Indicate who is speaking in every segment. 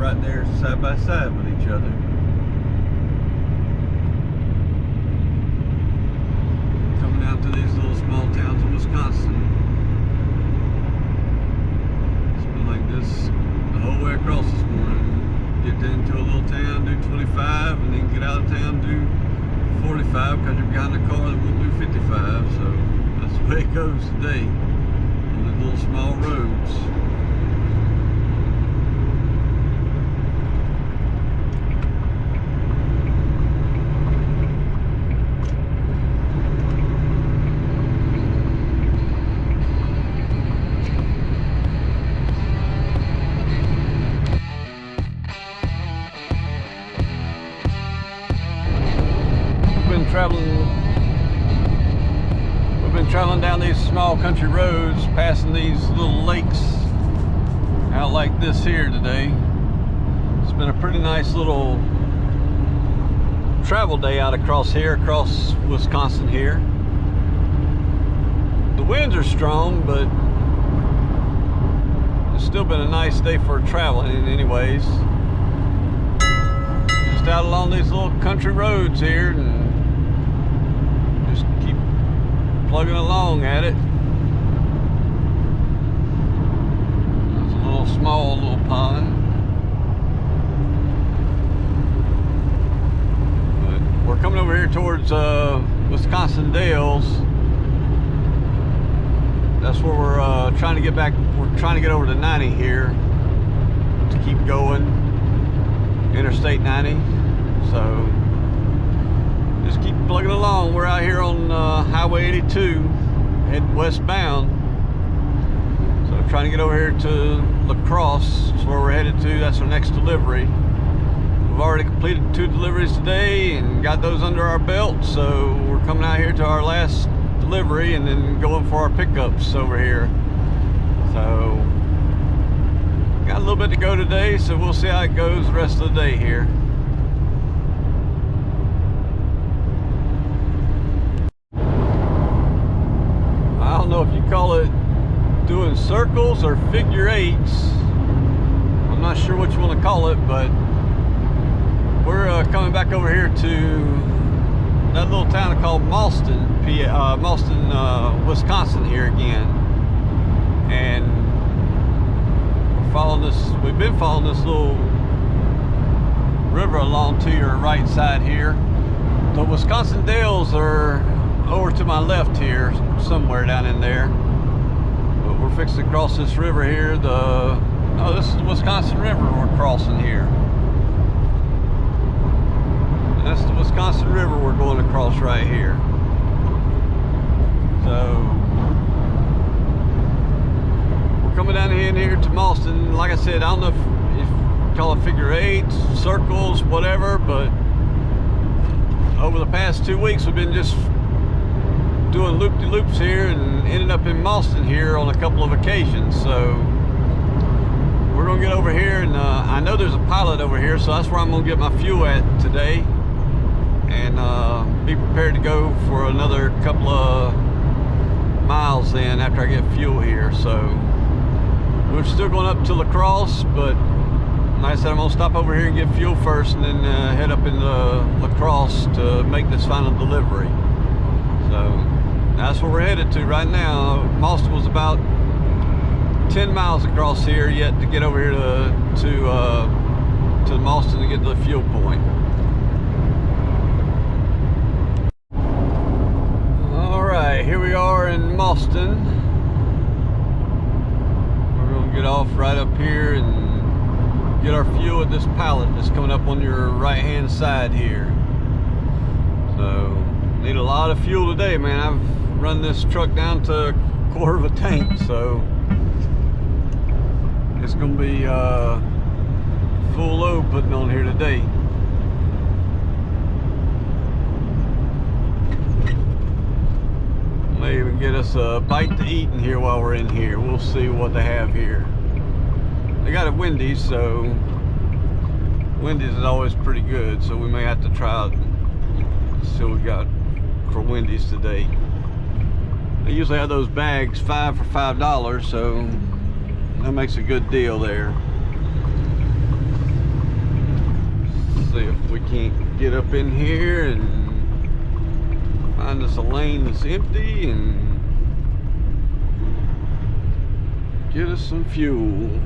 Speaker 1: right there side by side with each other. Coming out to these little small towns in Wisconsin. It's been like this the whole way across this morning. Get into a little town, do 25, and then get out of town, do 45 because you're behind a car that won't do 55. So that's the way it goes today on these little small roads. We've been traveling down these small country roads, passing these little lakes out like this here today. It's been a pretty nice little travel day out across here, across Wisconsin here. The winds are strong, but it's still been a nice day for traveling anyways. Just out along these little country roads here and just keep plugging along at it. It's a little small little pond. But we're coming over here towards Wisconsin Dells. That's where we're trying to get back. We're trying to get over to 90 here to keep going. Interstate 90. So just keep plugging along. We're out here on Highway 82 heading westbound. So trying to get over here to La Crosse. That's where we're headed to. That's our next delivery. We've already completed 2 deliveries today and got those under our belt. So we're coming out here to our last delivery and then going for our pickups over here. So got a little bit to go today, so we'll see how it goes the rest of the day here. I don't know if you call it doing circles or figure eights. I'm not sure what you want to call it, but we're coming back over here to that little town called Malston, Wisconsin here again. And we're following this, we've been following this little river along to your right side here. The Wisconsin Dells are over to my left here, somewhere down in there. But we're fixing to cross this river here. Oh, this is the Wisconsin River we're crossing here. That's the Wisconsin River we're going across right here. So we're coming down in here to Malston. Like I said, I don't know if you call it figure eights, circles, whatever, but over the past 2 weeks we've been just doing loop-de-loops here and ended up in Malston here on a couple of occasions. So we're gonna get over here, and I know there's a pilot over here, so that's where I'm gonna get my fuel at today, and be prepared to go for another couple of miles then after I get fuel here. So we're still going up to La Crosse, but like I said, I'm gonna stop over here and get fuel first, and then head up into La Crosse to make this final delivery. So that's where we're headed to right now. Malston was about 10 miles across here yet to get over here to Malston to get to the fuel point. All right, here we are in Malston. We're gonna get off right up here and get our fuel at this pallet that's coming up on your right hand side here. So need a lot of fuel today, man. I've run this truck down to a quarter of a tank, so it's gonna be full load putting on here today. May even get us a bite to eat in here while we're in here. We'll see what they have here. They got a Wendy's, so Wendy's is always pretty good, so we may have to try see what we got for Wendy's today. They usually have those bags 5 for $5, so that makes a good deal there. See if we can't get up in here and find us a lane that's empty and get us some fuel.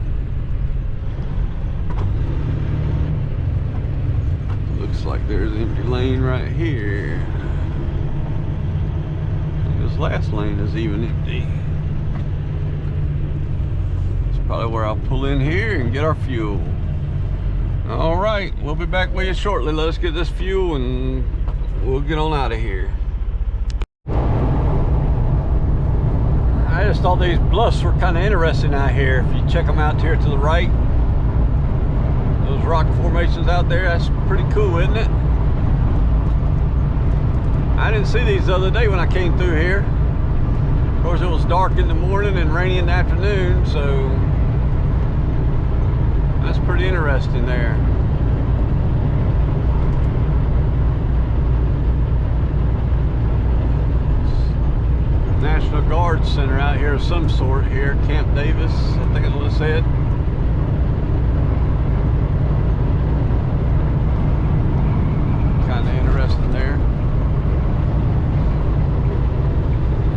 Speaker 1: Looks like there's an empty lane right here. And this last lane is even empty. It's probably where I'll pull in here and get our fuel. All right, we'll be back with you shortly. Let's get this fuel and we'll get on out of here. I just thought these bluffs were kind of interesting out here. If you check them out here to the right, those rock formations out there, that's pretty cool, isn't it? I didn't see these the other day when I came through here. Of course, it was dark in the morning and rainy in the afternoon, so that's pretty interesting there. National Guard Center out here of some sort here, Camp Davis, I think is what it said. Kind of interesting there.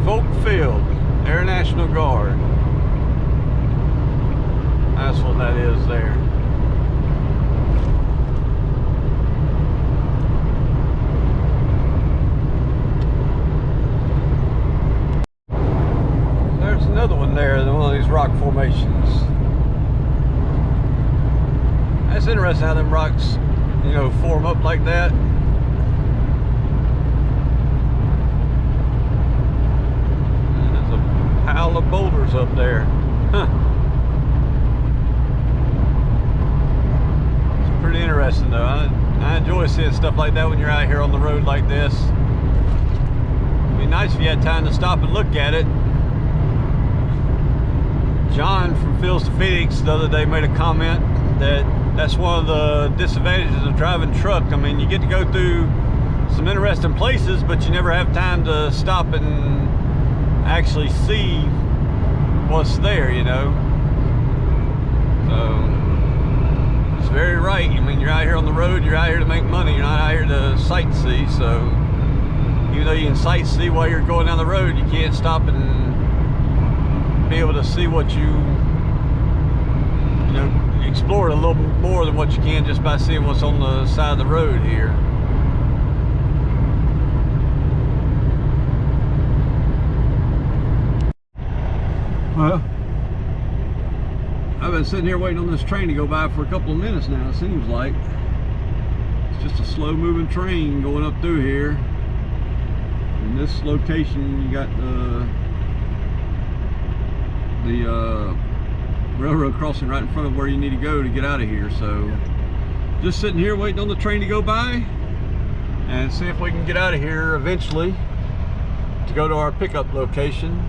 Speaker 1: Folk Field, Air National Guard. That's what that is there. There's another one there, one of these rock formations. That's interesting how them rocks, you know, form up like that. And there's a pile of boulders up there. Huh. It's pretty interesting though. I enjoy seeing stuff like that when you're out here on the road like this. It'd be nice if you had time to stop and look at it. John from Fields to Phoenix the other day made a comment that that's one of the disadvantages of driving truck. I mean, you get to go through some interesting places, but you never have time to stop and actually see what's there, you know. So it's very right. I mean, you're out here on the road, you're out here to make money, you're not out here to sightsee. So even though you can sightsee while you're going down the road, you can't stop and be able to see what you know, explore it a little more than what you can just by seeing what's on the side of the road here. Well, I've been sitting here waiting on this train to go by for a couple of minutes now, it seems like. It's just a slow moving train going up through here. In this location you got the railroad crossing right in front of where you need to go to get out of here. So just sitting here waiting on the train to go by and see if we can get out of here eventually to go to our pickup location.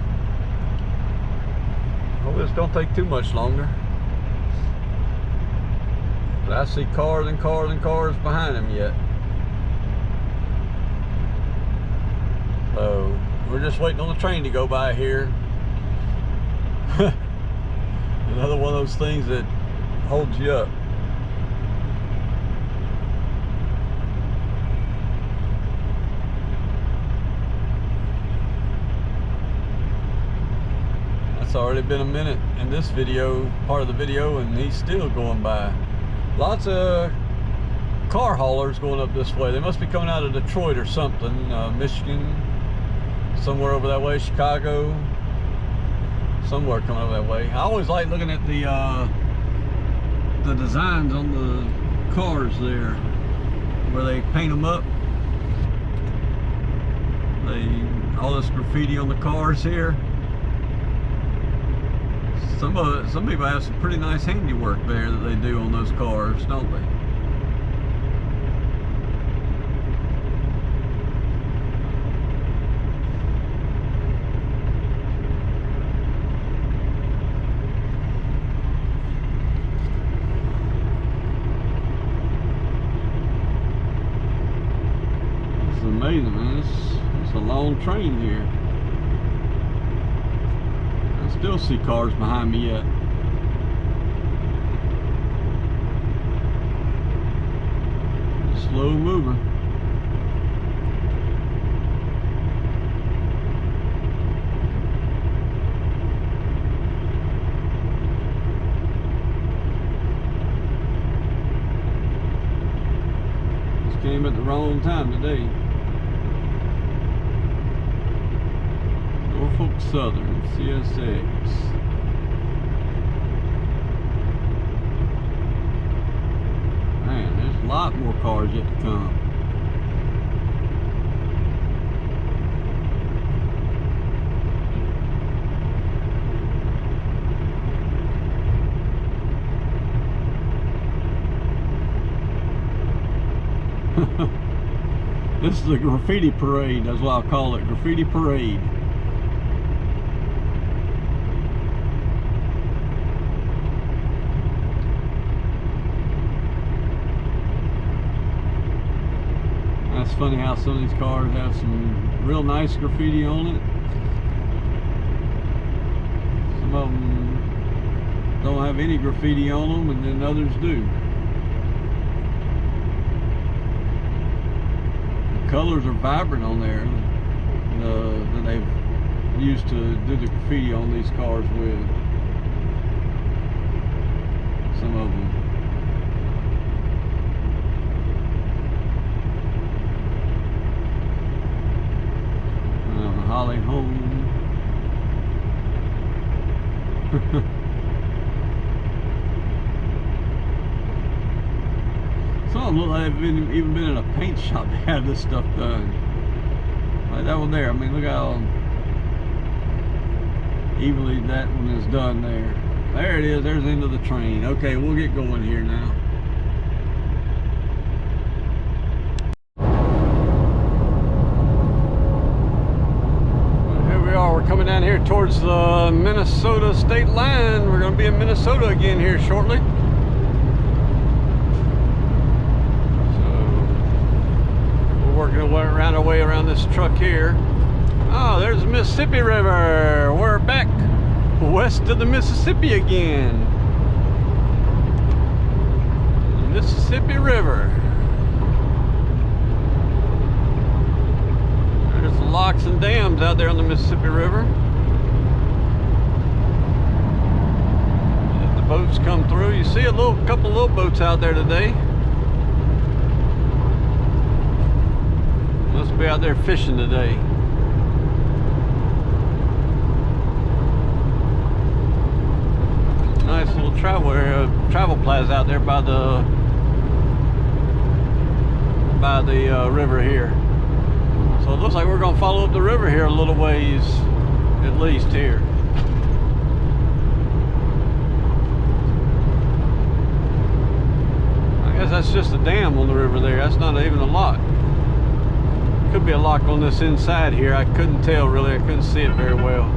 Speaker 1: Well, this don't take too much longer, but I see cars and cars and cars behind them yet. So we're just waiting on the train to go by here. Another one of those things that holds you up. That's already been a minute in this video, part of the video, and he's still going by. Lots of car haulers going up this way. They must be coming out of Detroit or something, Michigan, somewhere over that way, Chicago. Somewhere coming over that way. I always like looking at the designs on the cars there, where they paint them up. All this graffiti on the cars here. Some people have some pretty nice handiwork there that they do on those cars, don't they? Amazing, man. It's a long train here. I still see cars behind me yet. slow mover. Just came at the wrong time today. Norfolk Southern CSX. Man, there's a lot more cars yet to come. This is a graffiti parade, that's what I call it, graffiti parade. It's funny how some of these cars have some real nice graffiti on it. Some of them don't have any graffiti on them, and then others do. The colors are vibrant on there that they've used to do the graffiti on these cars with. Some of them. Holly home. Some of them look like they've even been in a paint shop to have this stuff done. Like that one there. I mean, look how evenly that one is done there. There it is. There's the end of the train. Okay, we'll get going here now. Coming down here towards the Minnesota state line. We're going to be in Minnesota again here shortly. So we're working around our way around this truck here. Oh, there's the Mississippi River. We're back west of the Mississippi again. The Mississippi River. Locks and dams out there on the Mississippi River. As the boats come through, you see a couple little boats out there today. Must be out there fishing today. Nice little travel plaza out there by the river here. So it looks like we're going to follow up the river here a little ways, at least here. I guess that's just a dam on the river there. That's not even a lock. Could be a lock on this inside here. I couldn't tell really. I couldn't see it very well.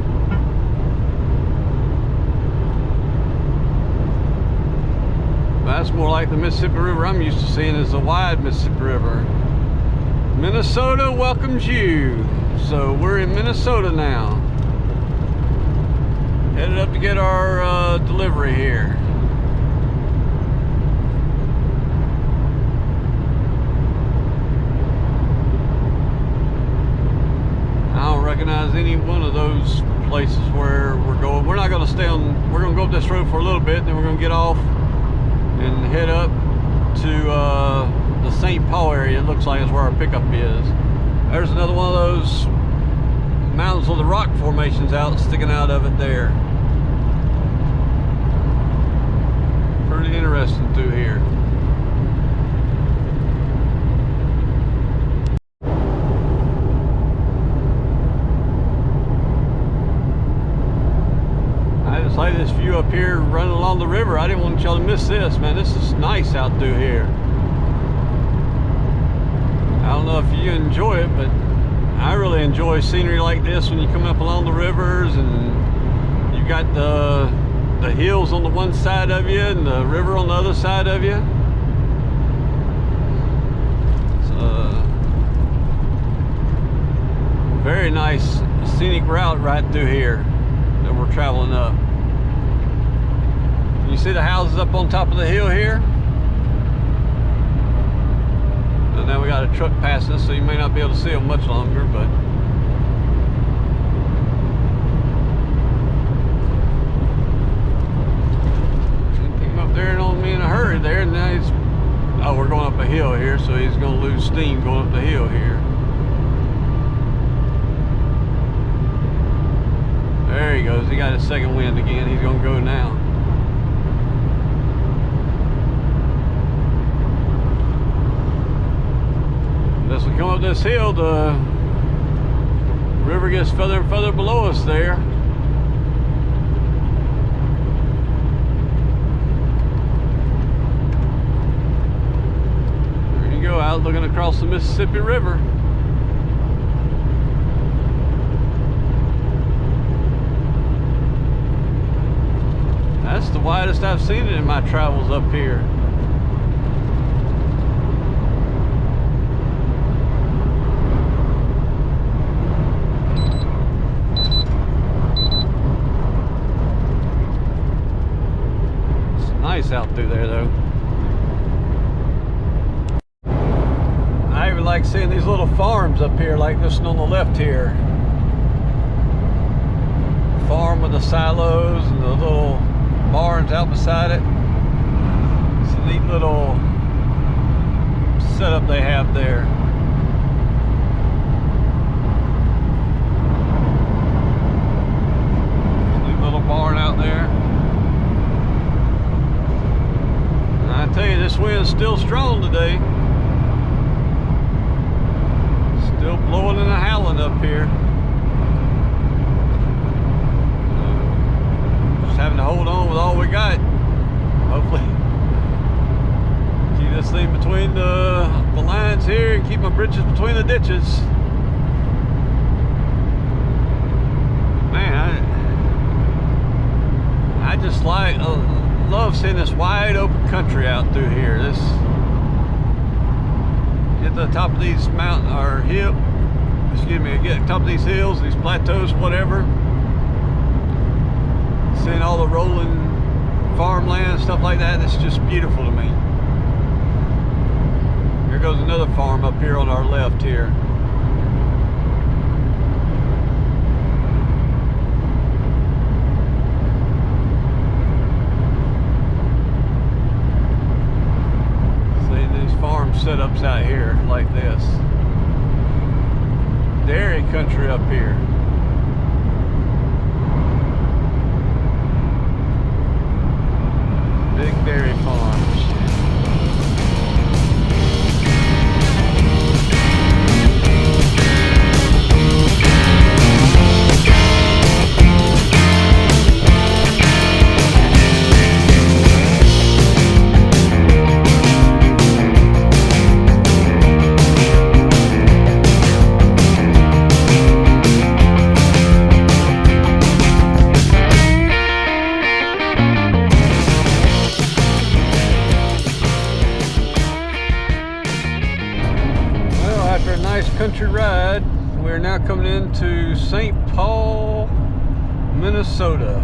Speaker 1: But that's more like the Mississippi River I'm used to seeing is the wide Mississippi River. Minnesota welcomes you. So we're in Minnesota now. Headed up to get our delivery here. I don't recognize any one of those places where we're going. We're not going to stay on, we're going to go up this road for a little bit, then we're going to get off and head up to the St. Paul area. It looks like is where our pickup is. There's another one of those mountains with the rock formations sticking out of it there. Pretty interesting through here. I just like this view up here running along the river. I didn't want y'all to miss this, man. This is nice out through here. I don't know if you enjoy it, but I really enjoy scenery like this when you come up along the rivers and you've got the hills on the one side of you and the river on the other side of you. It's a very nice scenic route right through here that we're traveling up. You see the houses up on top of the hill here? Now we got a truck passing us, so you may not be able to see them much longer, but he came up there and on me in a hurry there, and now he's, oh, we're going up a hill here, so he's going to lose steam going up the hill here. There he goes. He got his second wind again. He's going to go now. As we come up this hill, the river gets further and further below us there. There you go, out looking across the Mississippi River. That's the widest I've seen it in my travels up here. It's nice out through there though. I even like seeing these little farms up here, like this one on the left here. Farm with the silos and the little barns out beside it. It's a neat little setup they have there. Neat little barn out there. And I tell you, this wind's still strong today. Still blowing and howling up here. Having to hold on with all we got. Hopefully keep this thing between the lines here and keep my britches between the ditches. Man, I just like love seeing this wide open country out through here. This get to the top of these mountain or hill, excuse me, get to the top of these hills, these plateaus, whatever. Seeing all the rolling farmland and stuff like that, it's just beautiful to me. Here goes another farm up here on our left here. Seeing these farm setups out here like this. Dairy country up here. Big dairy farms. Country ride. We're now coming into St. Paul, Minnesota,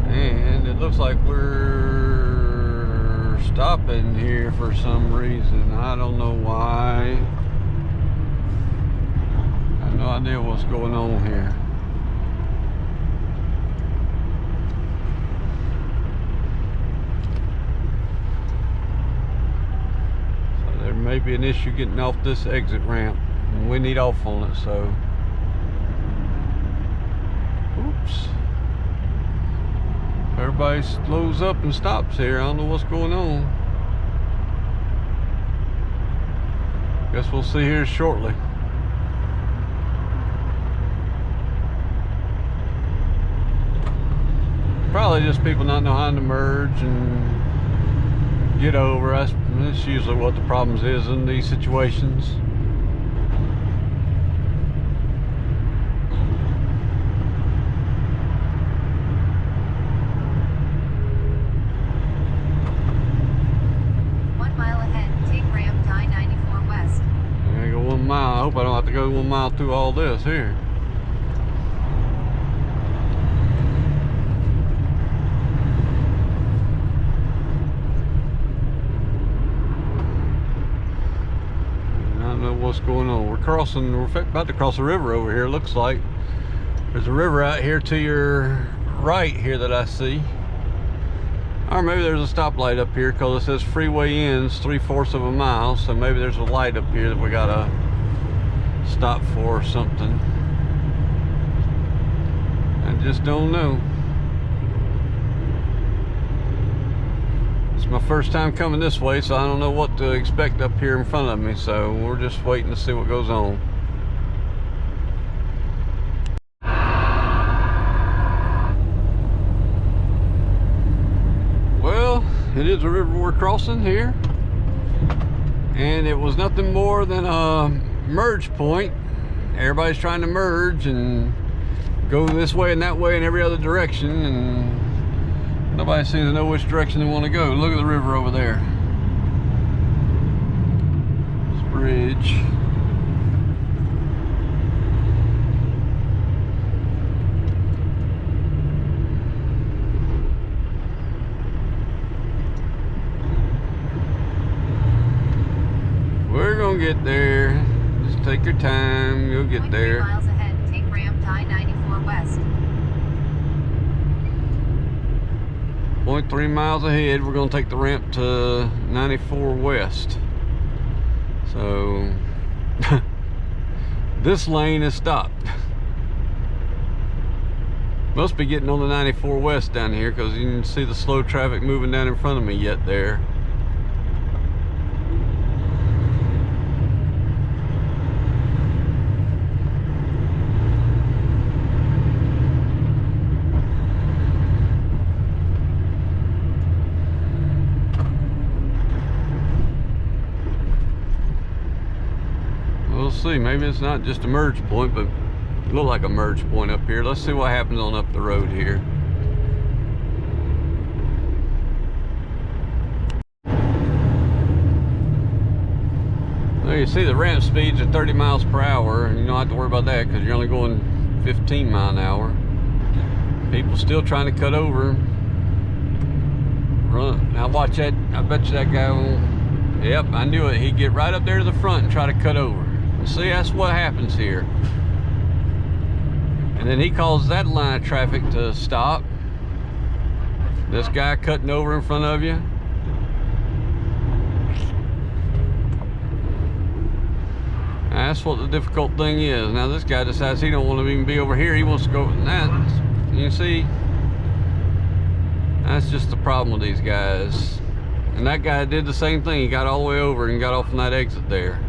Speaker 1: and it looks like we're stopping here for some reason. I don't know why. I have no idea what's going on here. May be an issue getting off this exit ramp, and we need off on it, so oops, everybody slows up and stops here. I don't know what's going on. Guess we'll see here shortly. Probably just people not knowing how to merge and get over us. That's usually what the problems is in these situations. mile. I hope I don't have to go 1 mile through all this here. going on. We're about to cross a river over here, looks like. There's a river out here to your right here that I see. Or maybe there's a stoplight up here because it says freeway ends 3/4 of a mile. So maybe there's a light up here that we gotta stop for or something. I just don't know. It's my first time coming this way, so I don't know what to expect up here in front of me. So we're just waiting to see what goes on. Well, it is a river we're crossing here, and it was nothing more than a merge point. Everybody's trying to merge and go this way and that way and every other direction, and nobody seems to know which direction they want to go. Look at the river over there. This bridge. We're gonna get there. Just take your time. You'll get there.
Speaker 2: 3 miles ahead, take ramp to I-94 West.
Speaker 1: 0.3 miles ahead, we're going to take the ramp to 94 West. So this lane is stopped. Must be getting on the 94 West down here because you can see the slow traffic moving down in front of me yet there. We'll see. Maybe it's not just a merge point, but it look like a merge point up here. Let's see what happens on up the road here. Well, you see the ramp speeds are 30 miles per hour, and you don't have to worry about that because you're only going 15 miles an hour. People still trying to cut over. Run. Now watch that. I bet you that guy will. Yep, I knew it. He'd get right up there to the front and try to cut over. See, that's what happens here. And then he calls that line of traffic to stop. This guy cutting over in front of you. That's what the difficult thing is. Now this guy decides he don't want to even be over here. He wants to go over that. You see, that's just the problem with these guys. And that guy did the same thing. He got all the way over and got off on that exit there.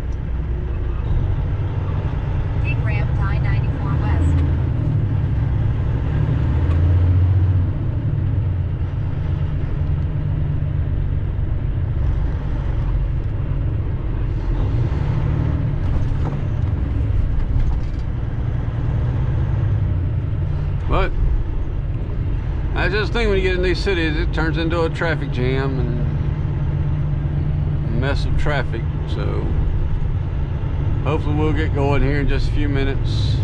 Speaker 2: Take ramp to I-94 West.
Speaker 1: But that's just the thing when you get in these cities, it turns into a traffic jam and mess of traffic. So hopefully we'll get going here in just a few minutes.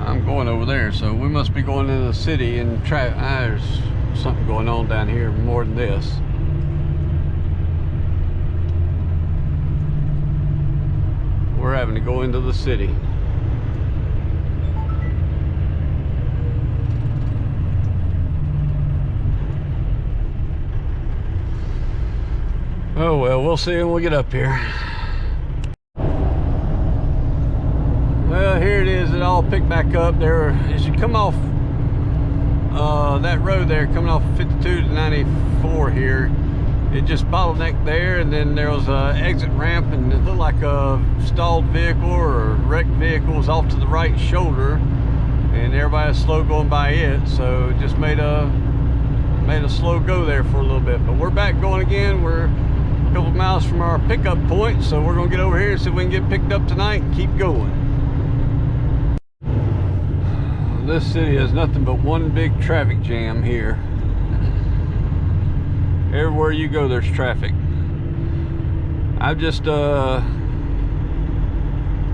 Speaker 1: I'm going over there, so we must be going into the city, and there's something going on down here more than this. We're having to go into the city. Oh well, we'll see when we get up here. Well, here it is. It all picked back up there. As you come off that road there, coming off 52 to 94 here, it just bottlenecked there, and then there was a exit ramp, and it looked like a stalled vehicle or a wrecked vehicle was off to the right shoulder, and everybody was slow going by it, so it just made a slow go there for a little bit. But we're back going again. We're a couple miles from our pickup point, so we're gonna get over here and see if we can get picked up tonight and keep going. This city has nothing but one big traffic jam here. Everywhere you go, there's traffic. I've just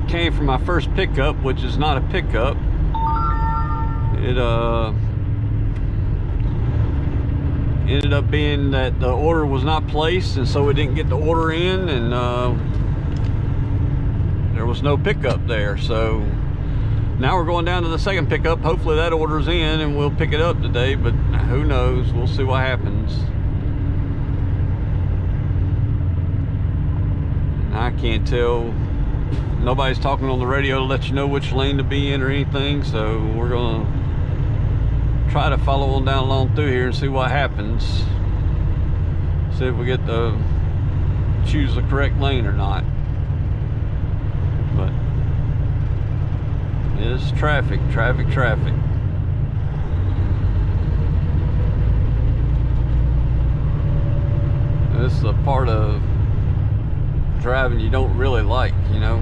Speaker 1: came from my first pickup, which is not a pickup. It ended up being that the order was not placed, and so we didn't get the order in, and there was no pickup there. So now we're going down to the second pickup. Hopefully that order's in and we'll pick it up today, but who knows, we'll see what happens. I can't tell, nobody's talking on the radio to let you know which lane to be in or anything, so we're gonna try to follow on down along through here and see what happens. See if we get to choose the correct lane or not. But it's traffic. This is a part of driving you don't really like, you know,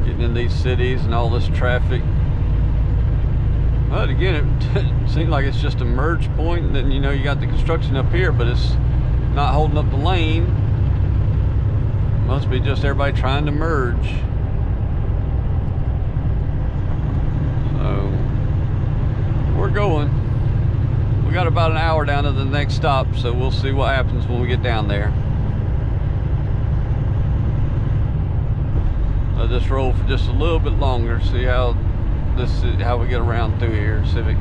Speaker 1: getting in these cities and all this traffic. But again, it seems like it's just a merge point, and then, you know, you got the construction up here, but it's not holding up the lane. Must be just everybody trying to merge. So we're going. We got about an hour down to the next stop, so we'll see what happens when we get down there. Let this roll for just a little bit longer, see how how we get around through here, see if it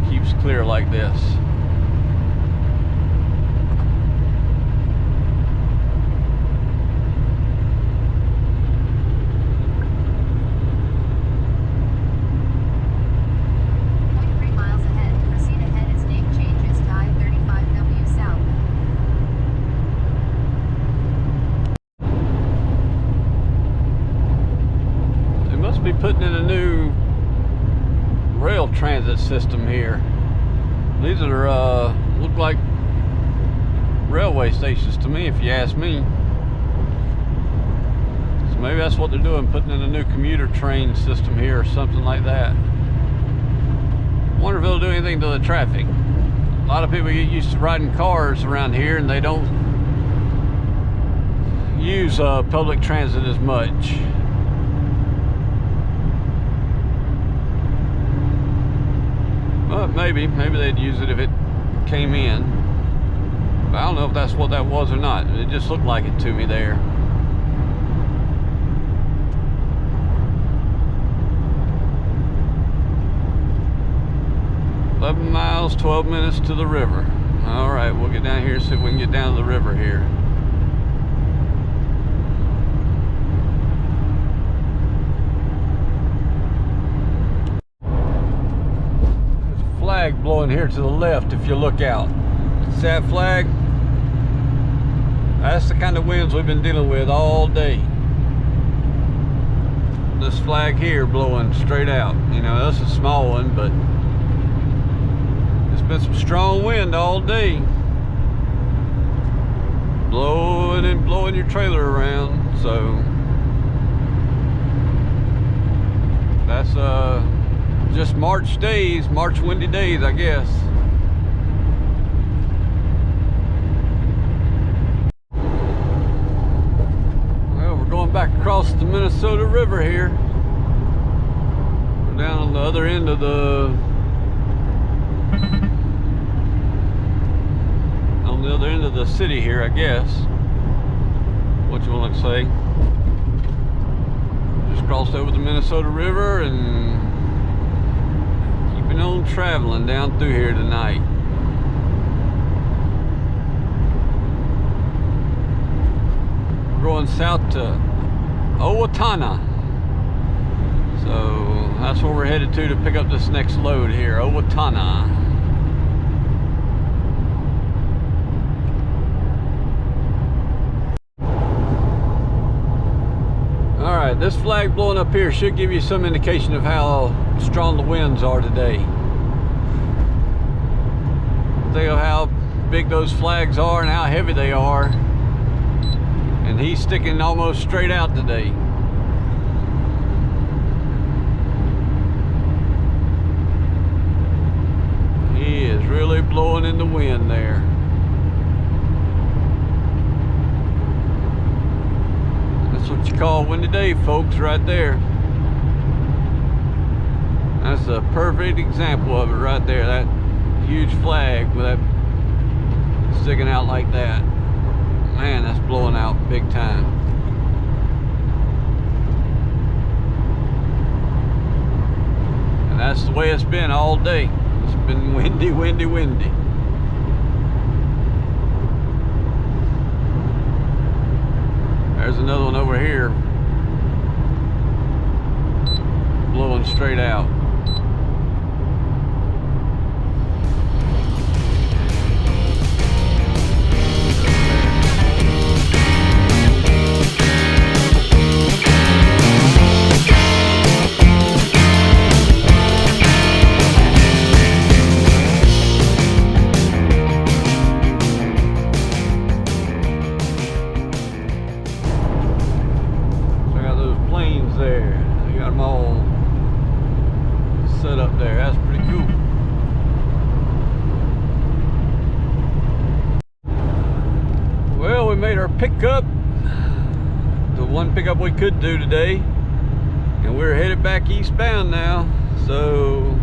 Speaker 1: keeps clear like this. Be putting in a new rail transit system here. These are look like railway stations to me, if you ask me. So maybe that's what they're doing, putting in a new commuter train system here or something like that. Wonder if it'll do anything to the traffic. A lot of people get used to riding cars around here and they don't use public transit as much. Well, maybe they'd use it if it came in. But I don't know if that's what that was or not. It just looked like it to me there. "11 miles, 12 minutes to the river." All right, we'll get down here and see if we can get down to the river here. Flag blowing here to the left if you look out. See that flag? That's the kind of winds we've been dealing with all day. This flag here blowing straight out. You know, that's a small one, but it's been some strong wind all day. Blowing and blowing your trailer around. So that's just March days, March windy days, I guess. Well, we're going back across the Minnesota River here. We're down on the other end of the city here, I guess. What you want to say? Just crossed over the Minnesota River and on traveling down through here tonight. We're going south to Owatonna, so that's where we're headed to pick up this next load here, Owatonna. All right, this flag blowing up here should give you some indication of how strong the winds are today. Think of how big those flags are and how heavy they are. And he's sticking almost straight out today. He is really blowing in the wind there. That's what you call a windy day, folks, right there. That's a perfect example of it right there. That huge flag with that sticking out like that. Man, that's blowing out big time. And that's the way it's been all day. It's been windy, windy, windy. There's another one over here blowing straight out. Up there, that's pretty cool. Well, we made our pickup, the one pickup we could do today, and we're headed back eastbound now. So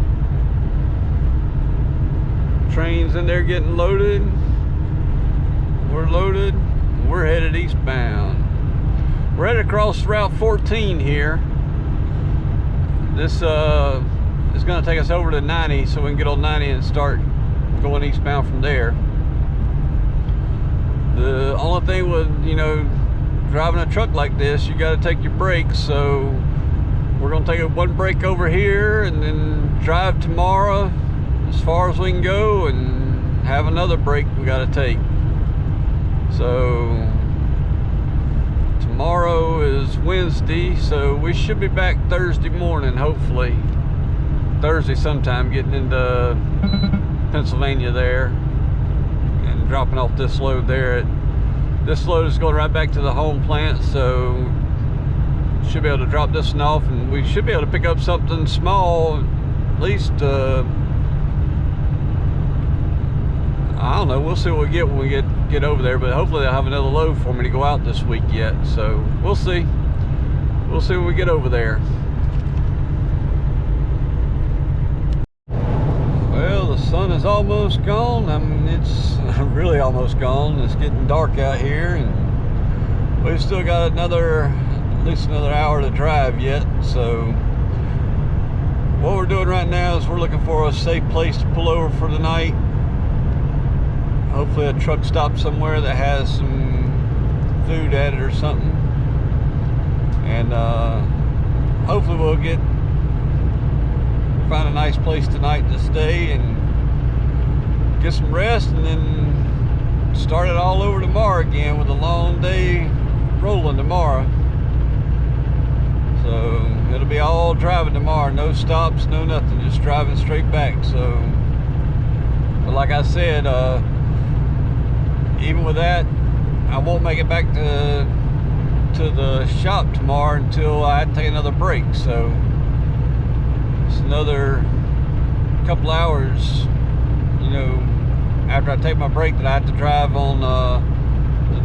Speaker 1: trains in there getting loaded, we're loaded, we're headed eastbound. We're headed across Route 14 here. This it's going to take us over to 90 so we can get on 90 and start going eastbound from there. The only thing with, you know, driving a truck like this, you got to take your brakes. So we're going to take one break over here and then drive tomorrow as far as we can go and have another break we got to take. So tomorrow is Wednesday, so we should be back Thursday morning, hopefully. Thursday sometime, getting into Pennsylvania there and dropping off this load there. This load is going right back to the home plant, so should be able to drop this one off, and we should be able to pick up something small, at least I don't know, we'll see what we get when we get over there, but hopefully they'll have another load for me to go out this week yet, so we'll see when we get over there. Well, the sun is almost gone. I mean, it's really almost gone. It's getting dark out here, and we've still got at least another hour to drive yet. So what we're doing right now is we're looking for a safe place to pull over for the night. Hopefully a truck stop somewhere that has some food at it or something, and hopefully we'll find a nice place tonight to stay and get some rest, and then start it all over tomorrow again with a long day rolling tomorrow. So it'll be all driving tomorrow, no stops, no nothing, just driving straight back. So, but like I said, even with that, I won't make it back to the shop tomorrow until I take another break. So it's another couple hours, you know, after I take my break, that I have to drive on the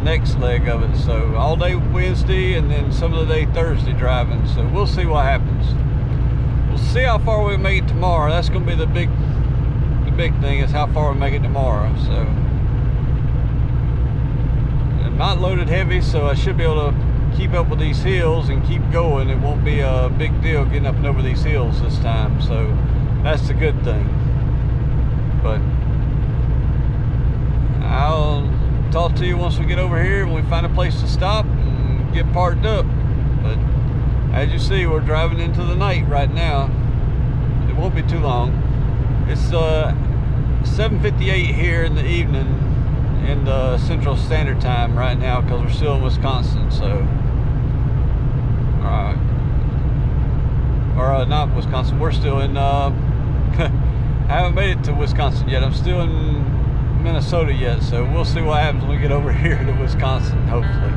Speaker 1: next leg of it. So all day Wednesday and then some of the day Thursday driving. So we'll see what happens. We'll see how far we make it tomorrow. That's going to be the big thing, is how far we make it tomorrow. So I'm not loaded heavy, so I should be able to keep up with these hills and keep going. It won't be a big deal getting up and over these hills this time, so that's the good thing. But I'll talk to you once we get over here and we find a place to stop and get parked up. But as you see, we're driving into the night right now. It won't be too long. It's 7:58 here in the evening in the Central Standard Time right now, because we're still in Wisconsin. So or not Wisconsin, we're still in I haven't made it to Wisconsin yet. I'm still in Minnesota yet, so we'll see what happens when we get over here to Wisconsin, hopefully.